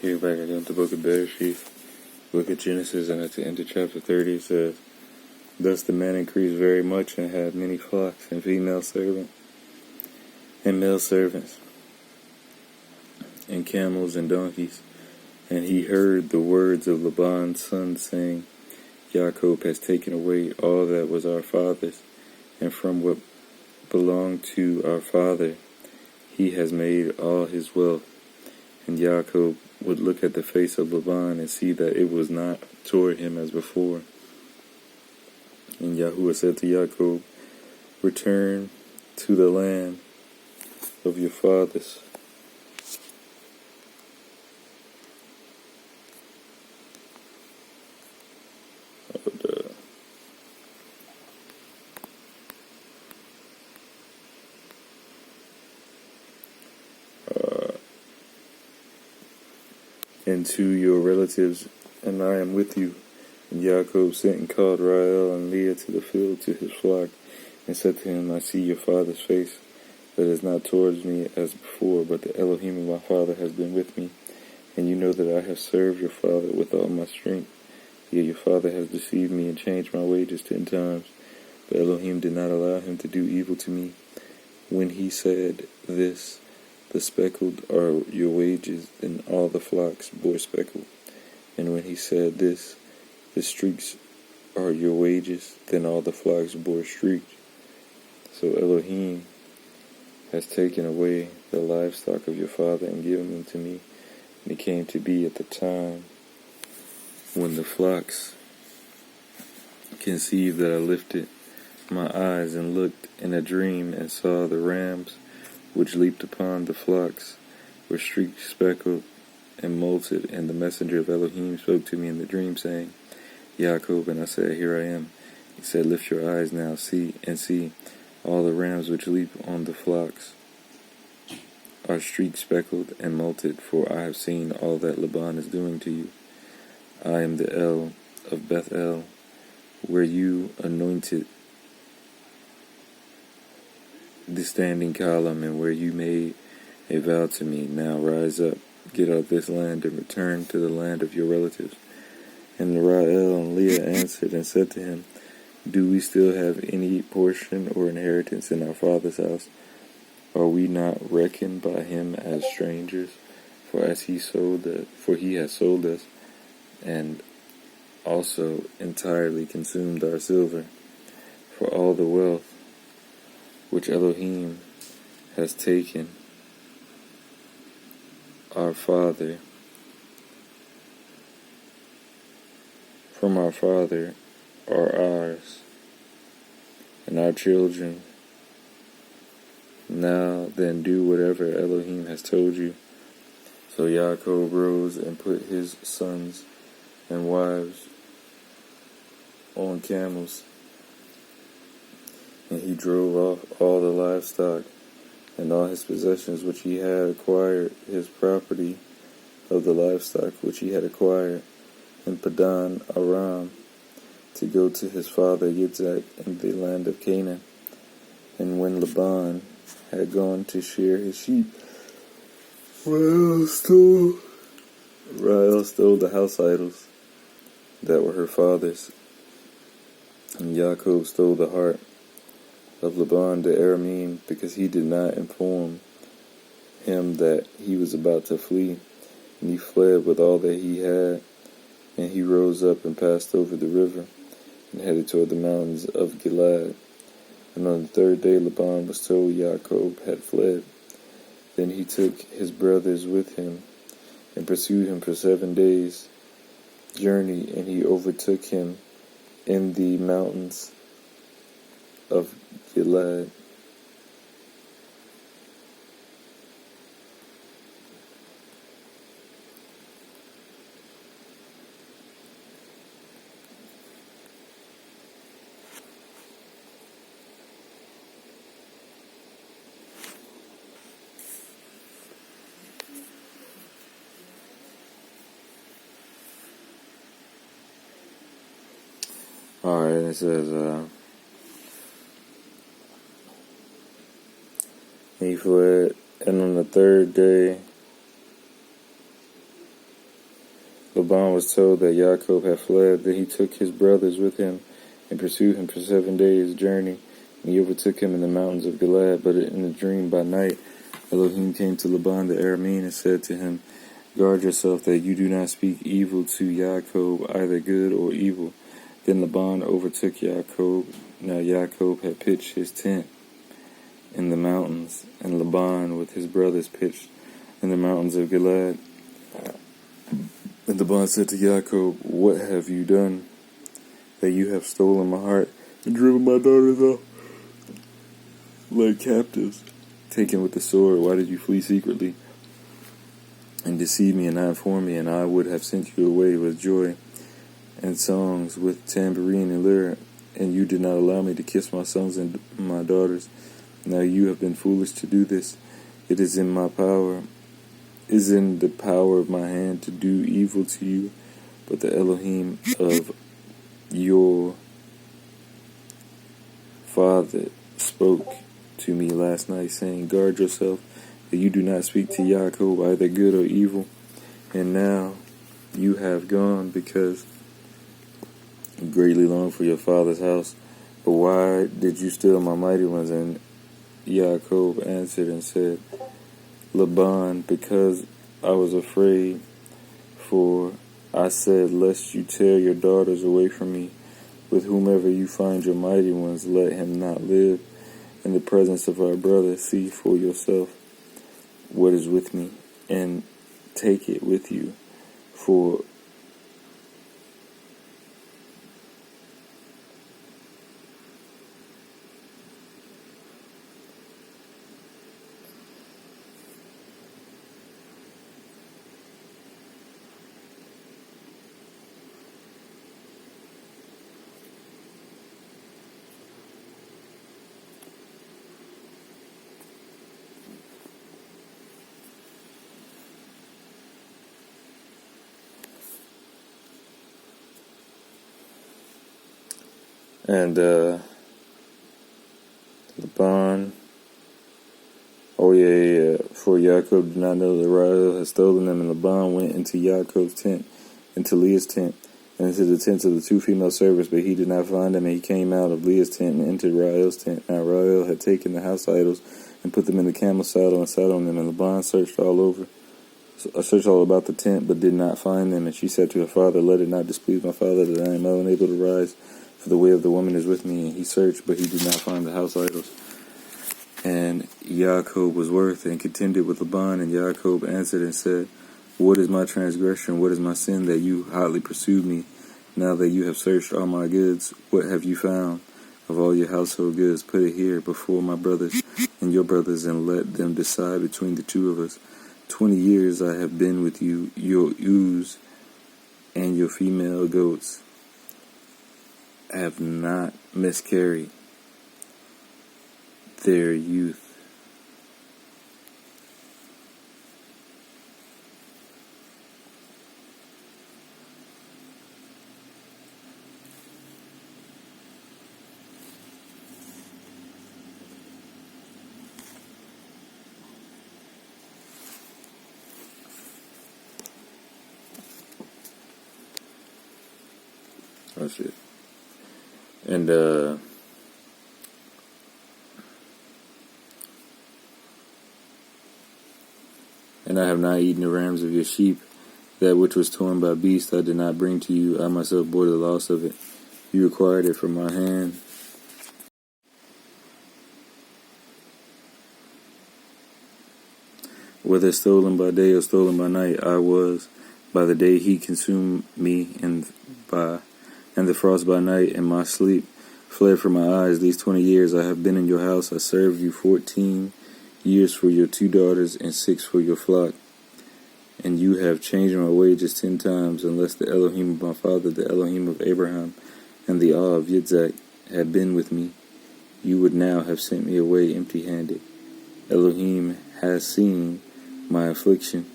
Here back again the book of Bereshith, book of Genesis, and at the end of chapter 30 it says, Thus the man increased very much and had many flocks and female servants and male servants and camels and donkeys. And he heard the words of Laban's son saying, Jacob has taken away all that was our father's, and from what belonged to our father he has made all his wealth. And Jacob would look at the face of Laban and see that it was not toward him as before. And Yahuah said to Jacob, Return to the land of your fathers. And to your relatives, and I am with you. And Jacob sent and called Rachel and Leah to the field to his flock, and said to him, I see your father's face, that is not towards me as before, but the Elohim of my father has been with me. And you know that I have served your father with all my strength. Yet your father has deceived me and changed my wages 10 times. But Elohim did not allow him to do evil to me. When he said this, the speckled are your wages, and all the flocks bore speckled. And when he said this, the streaks are your wages, then all the flocks bore streaked. So Elohim has taken away the livestock of your father and given them to me. And it came to be at the time when the flocks conceived that I lifted my eyes and looked in a dream and saw the rams which leaped upon the flocks were streaked, speckled, and molted. And the messenger of Elohim spoke to me in the dream, saying, Jacob, and I said, Here I am. He said, Lift your eyes now, see, all the rams which leap on the flocks are streaked, speckled, and molted, for I have seen all that Laban is doing to you. I am the El of Bethel, where you anointed the standing column, and where you made a vow to me. Now rise up, get out of this land, and return to the land of your relatives. And Rachel and Leah answered and said to him, Do we still have any portion or inheritance in our father's house? Are we not reckoned by him as strangers? For he has sold us, and also entirely consumed our silver. For all the wealth which Elohim has taken our father from our father are ours, and our children. Now then do whatever Elohim has told you. So Jacob rose and put his sons and wives on camels, and he drove off all the livestock and all his possessions which he had acquired, his property of the livestock which he had acquired in Padan Aram, to go to his father Yitzhak in the land of Canaan. And when Laban had gone to shear his sheep, Rachel stole the house idols that were her father's, and Jacob stole the heart of Laban the Aramean, because he did not inform him that he was about to flee. And he fled with all that he had, and he rose up and passed over the river, and headed toward the mountains of Gilead. And on the 3rd day Laban was told Jacob had fled. Then he took his brothers with him, and pursued him for 7 days' journey, and he overtook him in the mountains of Gilead. Alright, and it says, he fled, and on the 3rd day Laban was told that Yaakov had fled. Then he took his brothers with him and pursued him for 7 days' journey. And he overtook him in the mountains of Gilead. But in a dream by night, Elohim came to Laban the Aramean and said to him, Guard yourself that you do not speak evil to Yaakov, either good or evil. Then Laban overtook Yaakov. Now Yaakov had pitched his tent in the mountains, and Laban with his brothers pitched in the mountains of Gilead. And Laban said to Yaakov, What have you done, that you have stolen my heart and driven my daughters off like captives, taken with the sword? Why did you flee secretly and deceive me and not inform me? And I would have sent you away with joy and songs, with tambourine and lyre, and you did not allow me to kiss my sons and my daughters. Now you have been foolish to do this. It is in the power of my hand to do evil to you, but the Elohim of your father spoke to me last night, saying, Guard yourself that you do not speak to Yaakov, either good or evil. And now you have gone, because you greatly long for your father's house. But why did you steal my mighty ones? And Yaakov answered and said, Laban, because I was afraid, for I said, Lest you tear your daughters away from me. With whomever you find your mighty ones, let him not live in the presence of our brother. See for yourself what is with me, and take it with you. For Laban, for Yaakov did not know that Rahel had stolen them, and Laban went into Yaakov's tent, into Leah's tent, and into the tents of the 2 female servants, but he did not find them, and he came out of Leah's tent and entered Rahel's tent. Now Rahel had taken the house idols and put them in the camel saddle and sat on them, and Laban searched all about the tent, but did not find them. And she said to her father, Let it not displease my father that I am unable to rise, for the way of the woman is with me. And he searched, but he did not find the house idols. And Yaakov was wroth and contended with Laban. And Yaakov answered and said, What is my transgression? What is my sin, that you hotly pursued me? Now that you have searched all my goods, what have you found of all your household goods? Put it here before my brothers and your brothers, and let them decide between the 2 of us. 20 years I have been with you. Your ewes and your female goats have not miscarried their youth. That's it. And I have not eaten the rams of your sheep. That which was torn by beasts I did not bring to you. I myself bore the loss of it. You acquired it from my hand. Whether stolen by day or stolen by night, I was. By the day he consumed me, and the frost by night, and my sleep fled from my eyes. These 20 years I have been in your house. I served you 14 years for your 2 daughters, and 6 for your flock. And you have changed my wages 10 times, unless the Elohim of my father, the Elohim of Abraham, and the awe of Yitzhak had been with me. You would now have sent me away empty-handed. Elohim has seen my affliction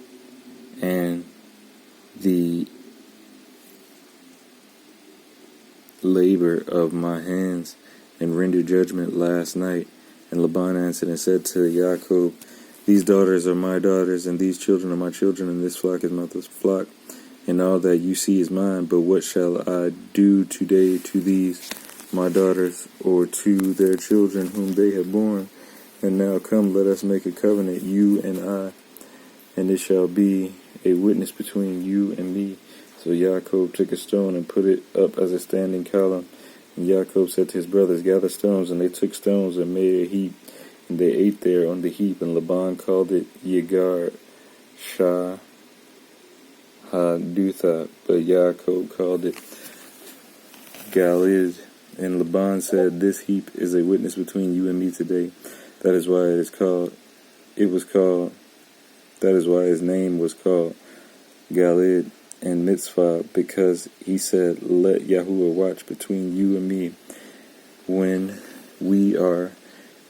and the labor of my hands, and rendered judgment last night. And Laban answered and said to Yaakov, These daughters are my daughters, and these children are my children, and this flock is my flock. and all that you see is mine. But what shall I do today to these my daughters, or to their children whom they have borne? And now come, let us make a covenant, you and I, and it shall be a witness between you and me. So Yaakov took a stone and put it up as a standing column. And Yaakov said to his brothers, gather stones. And they took stones and made a heap, and they ate there on the heap. And Laban called it Yegar Shah Hadutha, but Yaakov called it Galid. And Laban said, this heap is a witness between you and me today. That is why that is why his name was called Galid and Mitzvah, because he said, let Yahuah watch between you and me when we are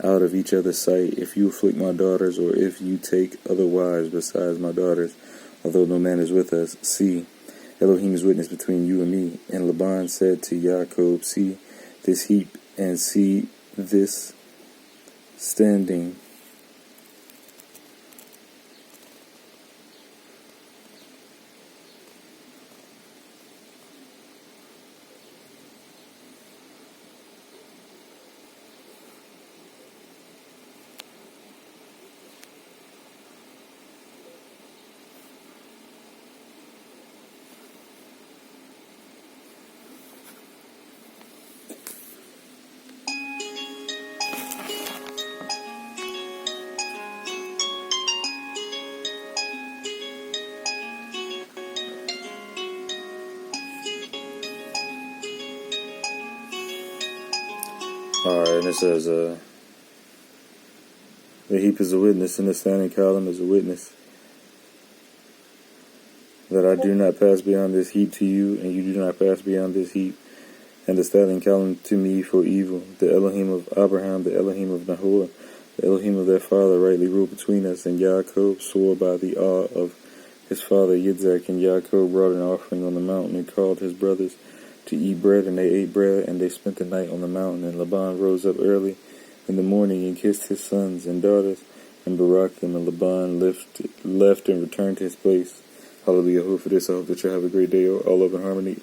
out of each other's sight, if you afflict my daughters, or if you take other wives besides my daughters, although no man is with us. See, Elohim is witness between you and me. And Laban said to Yaakov, see this heap, and see this standing. Alright, and it says, the heap is a witness, and the standing column is a witness, that I do not pass beyond this heap to you, and you do not pass beyond this heap, and the standing column to me for evil. The Elohim of Abraham, the Elohim of Yahuah, the Elohim of their father rightly ruled between us. And Yaakov swore by the awe of his father Yitzhak, and Yaakov brought an offering on the mountain, and called his brothers to eat bread, and they ate bread, and they spent the night on the mountain. And Laban rose up early in the morning, and kissed his sons and daughters, and baraked them. And Laban left and returned to his place. Hallelujah. For this, I hope that you have a great day, all love and harmony.